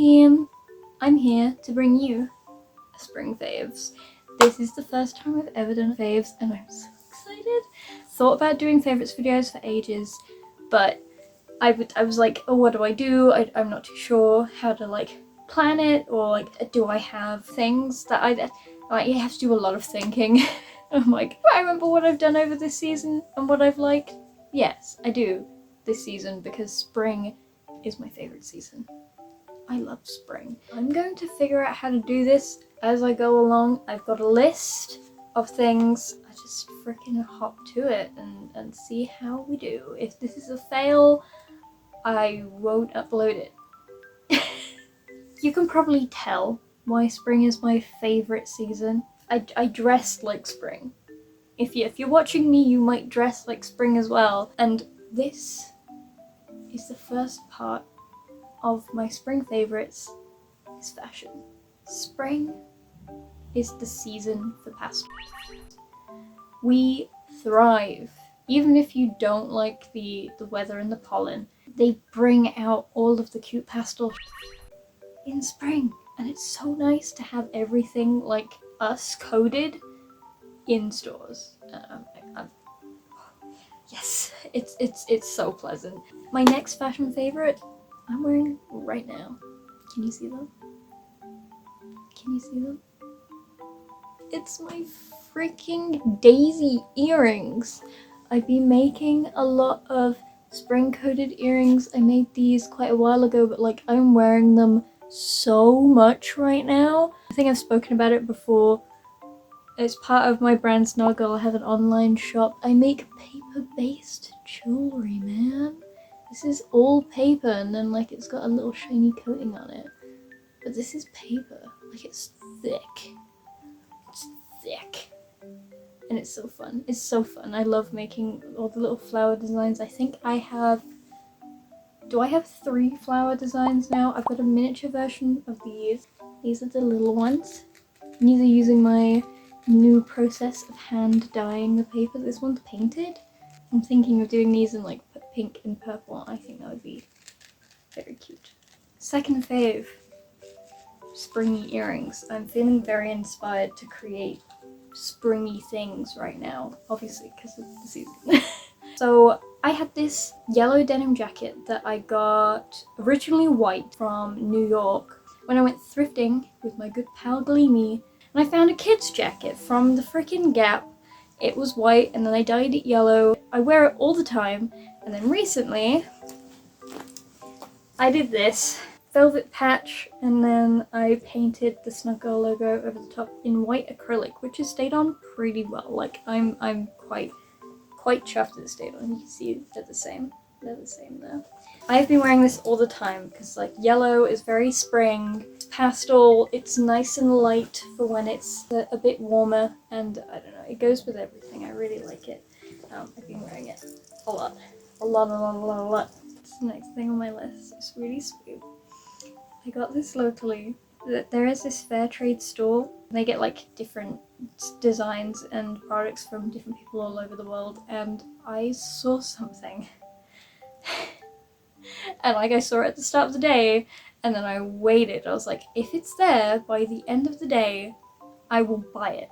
team. I'm here to bring you a spring faves. This is the first time I've ever done faves and I'm so excited. Thought about doing favorites videos for ages, but I was like, oh, what do? I'm not too sure how to like plan it, or like, do I have things that you have to do a lot of thinking. I'm like, do I remember what I've done over this season and what I've liked? Yes, I do this season because spring is my favorite season. I love spring. I'm going to figure out how to do this as I go along. I've got a list of things. I just freaking hop to it and see how we do. If this is a fail, I won't upload it. You can probably tell why spring is my favorite season. I dress like spring. If you're watching me, you might dress like spring as well. And this is the first part of my spring favorites, is fashion. Spring is the season for pastels. We thrive. Even if you don't like the weather and the pollen, they bring out all of the cute pastel in spring. And it's so nice to have everything like us coded in stores. Yes, it's so pleasant. My next fashion favorite I'm wearing right now. Can you see them? Can you see them? It's my freaking daisy earrings. I've been making a lot of spring coated earrings. I made these quite a while ago, but like I'm wearing them so much right now. I think I've spoken about it before. It's part of my brand Snuggle. I have an online shop. I make paper-based jewelry, man. This is all paper and then like it's got a little shiny coating on it. But this is paper. Like it's thick. It's thick. And it's so fun. It's so fun. I love making all the little flower designs. I think I have... Do I have 3 flower designs now? I've got a miniature version of these. These are the little ones. These are using my new process of hand dyeing the paper. This one's painted. I'm thinking of doing these in like pink and purple. I think that would be very cute. Second fave, springy earrings. I'm feeling very inspired to create springy things right now, obviously because of the season. So I had this yellow denim jacket that I got originally white from New York when I went thrifting with my good pal Gleamy. And I found a kid's jacket from the freaking Gap. It was white and then I dyed it yellow. I wear it all the time. And then recently, I did this velvet patch and then I painted the Snuggle logo over the top in white acrylic, which has stayed on pretty well. Like I'm quite chuffed that it stayed on. You can see they're the same. They're the same there. I've been wearing this all the time because like yellow is very spring. It's pastel. It's nice and light for when it's a bit warmer, and I don't know, it goes with everything. I really like it. I've been wearing it a lot. A lot. It's the next thing on my list. It's really sweet. I got this locally. There is this fair trade store. They get like different designs and products from different people all over the world, and I saw something. And like I saw it at the start of the day, and then I waited. I was like, if it's there by the end of the day, I will buy it.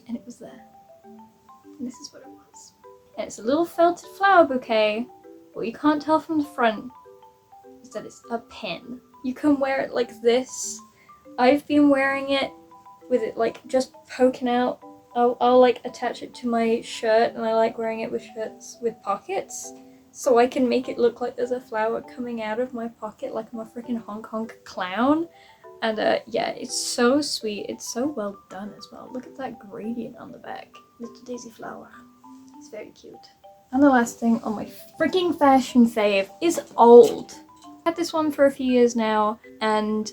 And it was there. And this is what it was. And it's a little felted flower bouquet. What you can't tell from the front is that it's a pin. You can wear it like this. I've been wearing it with it like just poking out. I'll like attach it to my shirt, and I like wearing it with shirts with pockets. So I can make it look like there's a flower coming out of my pocket like I'm a freaking Hong Kong clown. And yeah, it's so sweet. It's so well done as well. Look at that gradient on the back. Little daisy flower. It's very cute. And the last thing on my freaking fashion fave is old. I had this one for a few years now, and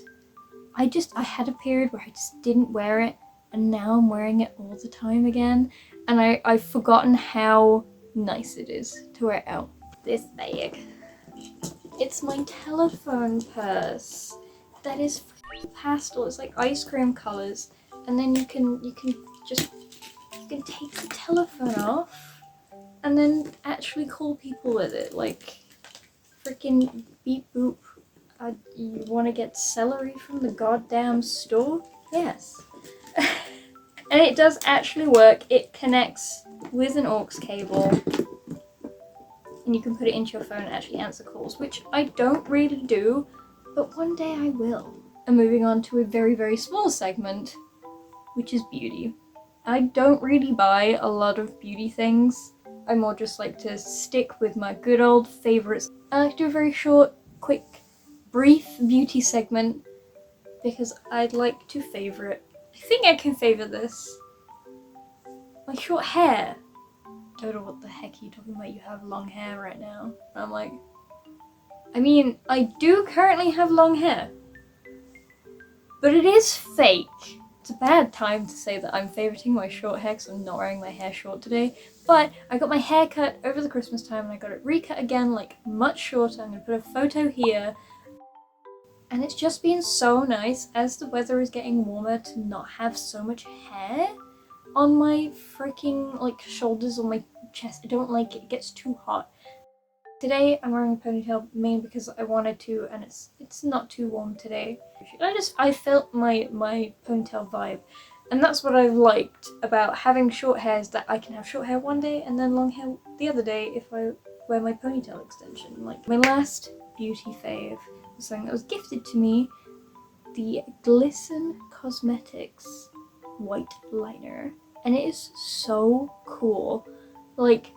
I had a period where I just didn't wear it, and now I'm wearing it all the time again. And I've forgotten how nice it is to wear out. This bag. It's my telephone purse. That is pastel. It's like ice cream colors, and then you can take the telephone off and then actually call people with it, like freaking beep boop. You want to get celery from the goddamn store? Yes. And it does actually work. It connects with an aux cable, and you can put it into your phone and actually answer calls, which I don't really do, but one day I will. And moving on to a very, very small segment, which is beauty. I don't really buy a lot of beauty things. I more just like to stick with my good old favorites. I like to do a very short, quick, brief beauty segment because I'd like to favorite. I think I can favor this. My short hair. Doedle, what the heck are you talking about? You have long hair right now. And I'm like, I mean, I do currently have long hair, but it is fake. It's a bad time to say that I'm favoriting my short hair because I'm not wearing my hair short today, but I got my hair cut over the Christmas time and I got it recut again, like much shorter. I'm going to put a photo here. And it's just been so nice as the weather is getting warmer to not have so much hair on my freaking like shoulders or my chest. I don't like it. It gets too hot. Today I'm wearing a ponytail mainly because I wanted to, and it's not too warm today. I felt my ponytail vibe, and that's what I liked about having short hair, is that I can have short hair one day and then long hair the other day if I wear my ponytail extension. Like my last beauty fave was something that was gifted to me, the Glisten Cosmetics white liner, and it is so cool. Like,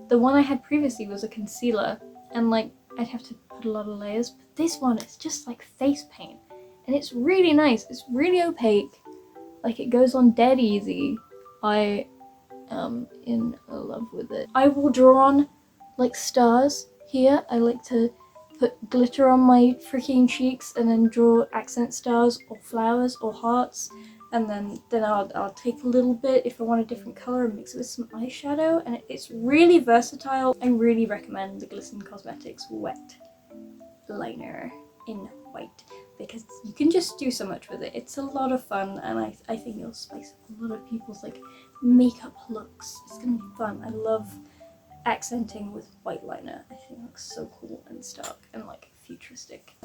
the one I had previously was a concealer, and like I'd have to put a lot of layers, but this one is just like face paint, and it's really nice. It's really opaque, like it goes on dead easy. I am in love with it. I will draw on like stars here. I like to put glitter on my freaking cheeks and then draw accent stars or flowers or hearts. And then I'll take a little bit if I want a different colour and mix it with some eyeshadow, and it's really versatile. I really recommend the Glisten Cosmetics wet liner in white because you can just do so much with it. It's a lot of fun, and I think it'll spice up a lot of people's like makeup looks. It's gonna be fun. I love accenting with white liner. I think it looks so cool and stark and like futuristic.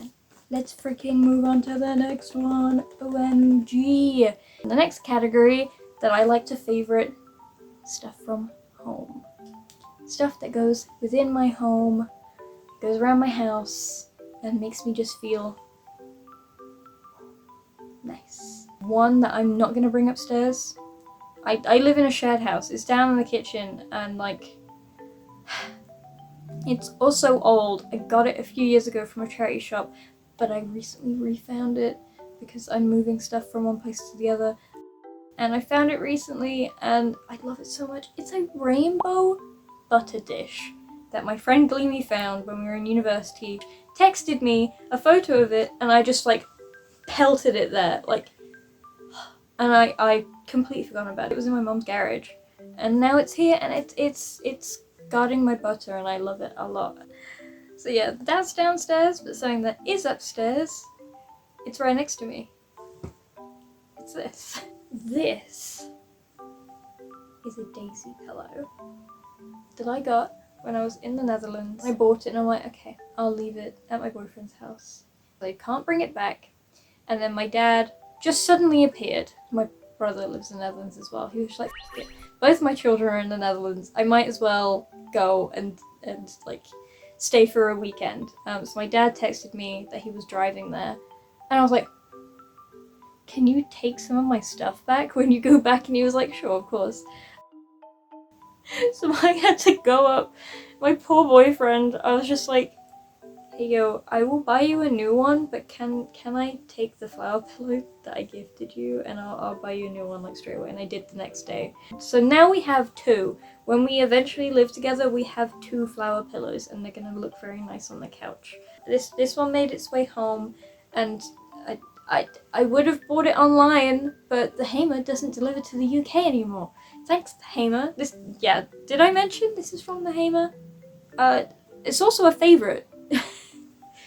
Let's freaking move on to the next one. OMG. The next category that I like to favorite, stuff from home. Stuff that goes within my home, goes around my house, and makes me just feel nice. One that I'm not gonna bring upstairs. I live in a shared house. It's down in the kitchen, and like, it's also old. I got it a few years ago from a charity shop, but I recently refound it because I'm moving stuff from one place to the other. And I found it recently and I love it so much. It's a rainbow butter dish that my friend Gleamy found when we were in university, texted me a photo of it, and I just like pelted it there. Like, and I completely forgot about it. It was in my mom's garage. And now it's here, and it's guarding my butter, and I love it a lot. So yeah, that's downstairs, but something that is upstairs, it's right next to me. It's this. This is a daisy pillow that I got when I was in the Netherlands. I bought it and I'm like, okay, I'll leave it at my boyfriend's house. I can't bring it back. And then my dad just suddenly appeared. My brother lives in the Netherlands as well. He was like, F it. Both my children are in the Netherlands. I might as well go and like stay for a weekend. So my dad texted me that he was driving there, and I was like, can you take some of my stuff back when you go back? And he was like, sure, of course. So I had to go up. My poor boyfriend, I was just like, hey yo, I will buy you a new one, but can I take the flower pillow that I gifted you, and I'll buy you a new one like straight away. And I did the next day. So now we have two. When we eventually live together, we have two flower pillows, and they're gonna look very nice on the couch. This one made its way home, and I would have bought it online, but the Hamer doesn't deliver to the UK anymore. Thanks, the Hamer. Did I mention this is from the Hamer? It's also a favourite.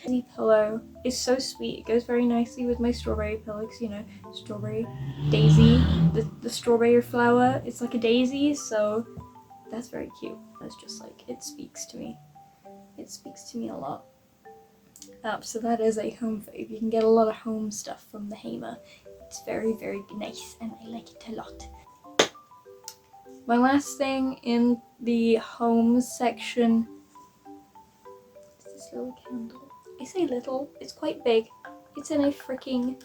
The pillow is so sweet. It goes very nicely with my strawberry pillow, because, you know, strawberry, daisy, the strawberry flower, it's like a daisy, so that's very cute. It's just like, it speaks to me. It speaks to me a lot. So that is a home fave. You can get a lot of home stuff from the Hamer. It's very, very nice and I like it a lot. My last thing in the home section is this little candle. I say little, it's quite big. It's in a freaking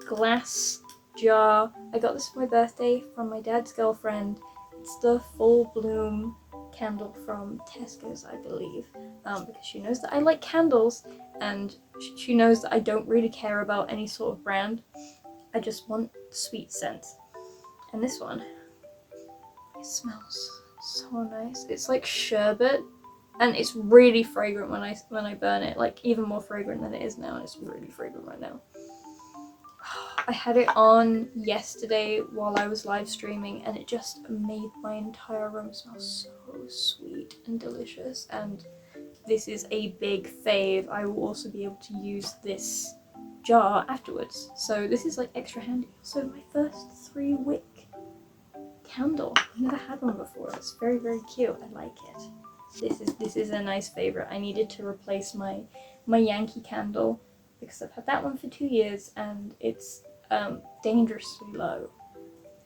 glass jar. I got this for my birthday from my dad's girlfriend. It's the Full Bloom candle from Tesco's, I believe, because she knows that I like candles and she knows that I don't really care about any sort of brand. I just want sweet scent. And this one, it smells so nice. It's like sherbet and it's really fragrant when I burn it, like even more fragrant than it is now, and it's really fragrant right now. I had it on yesterday while I was live streaming and it just made my entire room smell so sweet and delicious, and this is a big fave. I will also be able to use this jar afterwards, so this is like extra handy. Also, my first 3-wick candle. I've never had one before. It's very, very cute. I like it. This is a nice favorite. I needed to replace my Yankee candle because I've had that one for 2 years and it's dangerously low.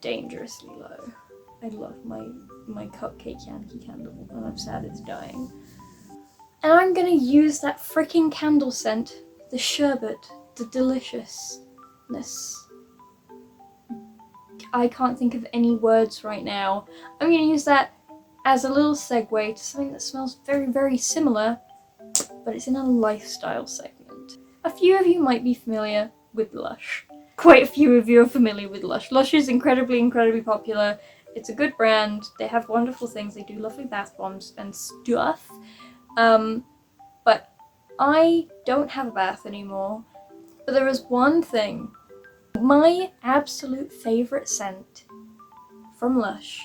Dangerously low. I love my cupcake Yankee candle and I'm sad it's dying. And I'm gonna use that freaking candle scent, the sherbet, the deliciousness. I can't think of any words right now. I'm gonna use that as a little segue to something that smells very, very similar, but it's in a lifestyle segment. A few of you might be familiar with Lush. Quite a few of you are familiar with Lush. Lush is incredibly, incredibly popular. It's a good brand. They have wonderful things. They do lovely bath bombs and stuff. But I don't have a bath anymore. But there is one thing. My absolute favourite scent from Lush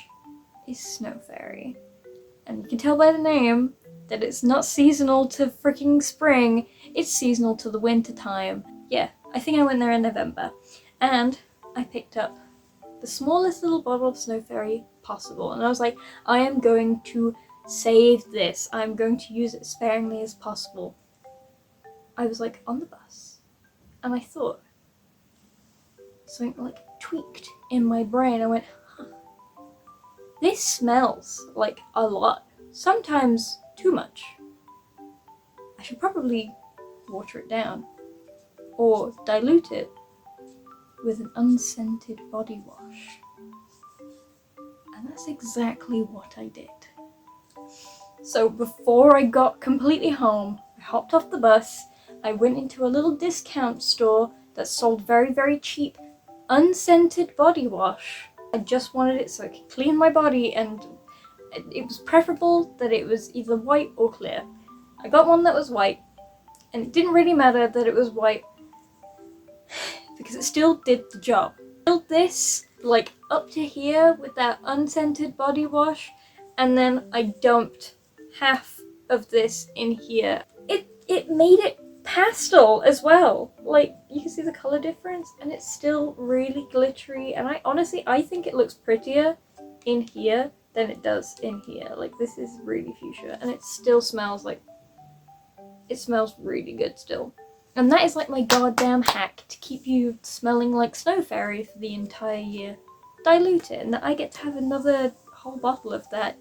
is Snow Fairy. And you can tell by the name that it's not seasonal to freaking spring, it's seasonal to the winter time. Yeah, I think I went there in November. And I picked up the smallest little bottle of Snow Fairy possible. And I was like, I am going to save this. I'm going to use it sparingly as possible. I was like on the bus and I thought, something like tweaked in my brain. I went, huh, this smells like a lot. Sometimes too much. I should probably water it down or dilute it with an unscented body wash. And that's exactly what I did. So before I got completely home, I hopped off the bus, I went into a little discount store that sold very, very cheap unscented body wash. I just wanted it so I could clean my body, and it was preferable that it was either white or clear. I got one that was white, and it didn't really matter that it was white because it still did the job. I filled this like up to here with that unscented body wash, and then I dumped half of this in here. It made it pastel as well. Like, you can see the color difference and it's still really glittery, and I think it looks prettier in here than it does in here. Like, this is really fuchsia and it still smells like, it smells really good still. And that is like my goddamn hack to keep you smelling like Snow Fairy for the entire year. Dilute it, and I get to have another whole bottle of that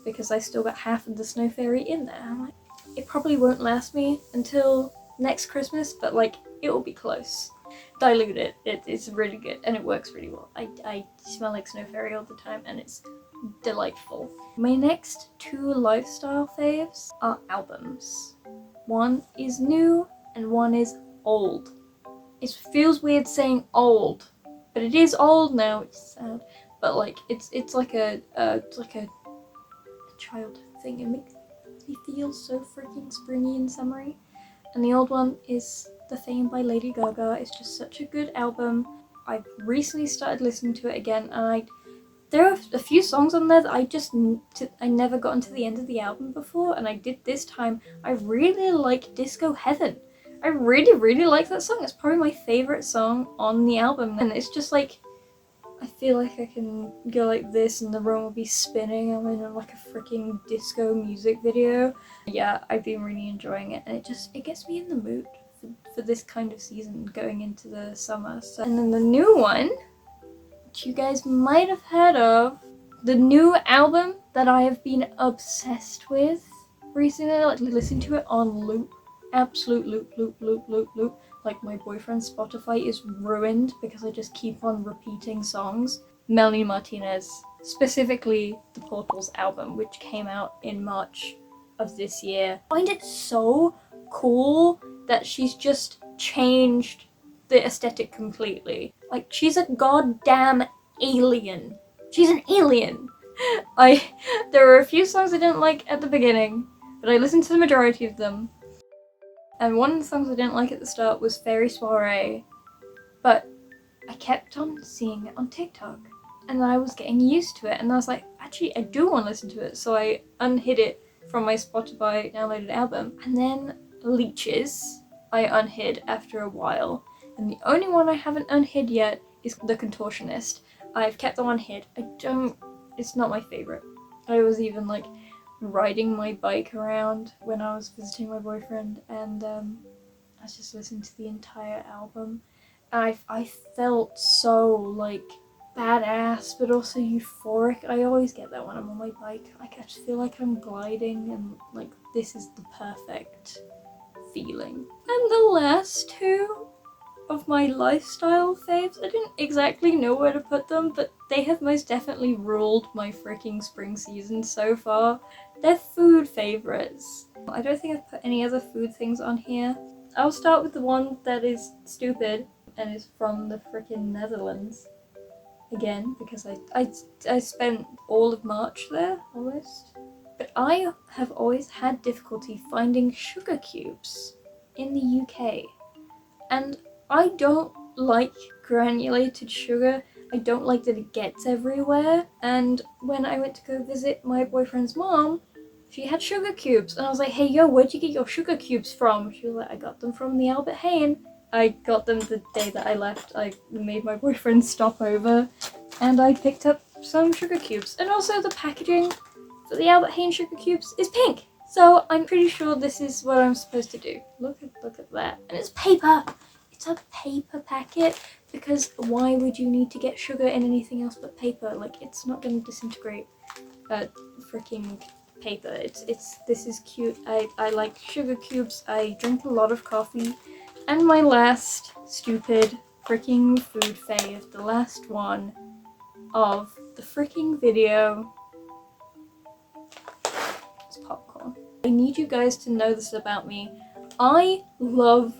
because I still got half of the Snow Fairy in there. I'm like, it probably won't last me until next Christmas, but like, it will be close. Dilute it. It's really good and it works really well. I smell like Snow Fairy all the time and it's delightful. My next 2 lifestyle faves are albums. One is new and one is old. It feels weird saying old, but it is old now, which is sad. But like, it's like a child thing. It makes me feel so freaking springy and summery. And the old one is The Fame by Lady Gaga. It's just such a good album. I've recently started listening to it again, and there are a few songs on there that I never got into the end of the album before, and I did this time. I really like Disco Heaven. I really, really like that song. It's probably my favourite song on the album, and it's just like, I feel like I can go like this and the room will be spinning. I'm in like a freaking disco music video. Yeah, I've been really enjoying it, and it gets me in the mood for this kind of season going into the summer. So, and then the new one, which you guys might have heard of, the new album that I have been obsessed with recently, like listening to it on loop, absolute loop. Like my boyfriend's Spotify is ruined because I just keep on repeating songs. Melanie Martinez, specifically the Portals album, which came out in March of this year. I find it so cool that she's just changed the aesthetic completely. Like, she's a goddamn alien. She's an alien. There were a few songs I didn't like at the beginning, but I listened to the majority of them. And one of the songs I didn't like at the start was Fairy Soiree, but I kept on seeing it on TikTok, and then I was getting used to it, and I was like, actually, I do want to listen to it, so I unhid it from my Spotify downloaded album. And then Leeches, I unhid after a while, and the only one I haven't unhid yet is The Contortionist. I've kept the one hid. It's not my favourite. I was even like riding my bike around when I was visiting my boyfriend, and I was just listening to the entire album, and I felt so like badass but also euphoric. I always get that when I'm on my bike. Like, I just feel like I'm gliding, and like this is the perfect feeling. And the last two of my lifestyle faves, I didn't exactly know where to put them, but they have most definitely ruled my freaking spring season so far. They're food favorites. I don't think I've put any other food things on here. I'll start with the one that is stupid and is from the freaking Netherlands. Again, because I spent all of March there, almost. But I have always had difficulty finding sugar cubes in the UK. And I don't like granulated sugar. I don't like that it gets everywhere. And when I went to go visit my boyfriend's mom, she had sugar cubes. And I was like, hey, yo, where'd you get your sugar cubes from? She was like, I got them from the Albert Heijn. I got them the day that I left. I made my boyfriend stop over, and I picked up some sugar cubes. And also the packaging for the Albert Heijn sugar cubes is pink. So I'm pretty sure this is what I'm supposed to do. Look at that. And it's paper. It's a paper packet, because why would you need to get sugar in anything else but paper? Like, it's not going to disintegrate. Freaking paper. This is cute. I like sugar cubes. I drink a lot of coffee. And my last stupid freaking food fave, the last one of the freaking video, is popcorn. I need you guys to know this about me. I love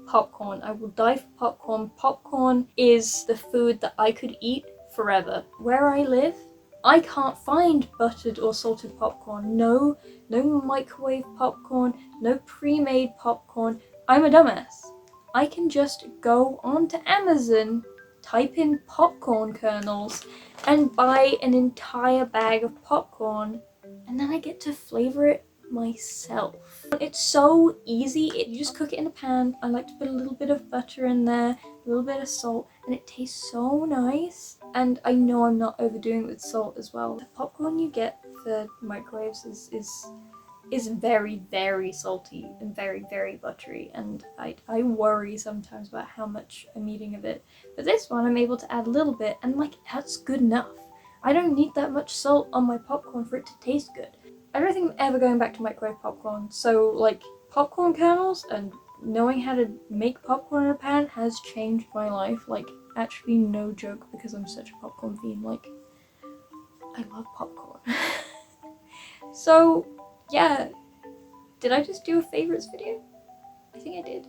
popcorn. I will die for popcorn. Popcorn is the food that I could eat forever. Where I live, I can't find buttered or salted popcorn. No microwave popcorn, no pre-made popcorn. I'm a dumbass. I can just go onto Amazon, type in popcorn kernels, and buy an entire bag of popcorn, and then I get to flavor it myself. It's so easy. You just cook it in a pan. I like to put a little bit of butter in there, a little bit of salt, and it tastes so nice. And I know I'm not overdoing it with salt as well. The popcorn you get for microwaves is very salty and very buttery, and I worry sometimes about how much I'm eating of it. But this one I'm able to add a little bit, and like, that's good enough. I don't need that much salt on my popcorn for it to taste good. I don't think I'm ever going back to microwave popcorn, so like, popcorn kernels and knowing how to make popcorn in a pan has changed my life. Like, actually no joke, because I'm such a popcorn fiend. Like, I love popcorn. So yeah, did I just do a favorites video? I think I did.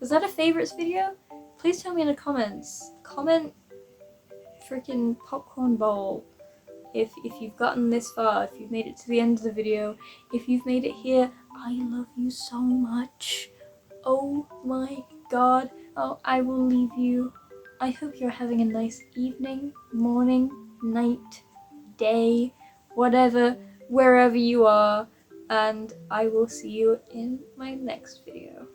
Was that a favorites video? Please tell me in the comments. Comment freaking popcorn bowl if you've gotten this far, if you've made it to the end of the video. If you've made it here, I love you so much. Oh my god. Oh, I will leave you. I hope you're having a nice evening, morning, night, day, whatever, wherever you are, and I will see you in my next video.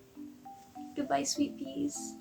Goodbye, sweet peas.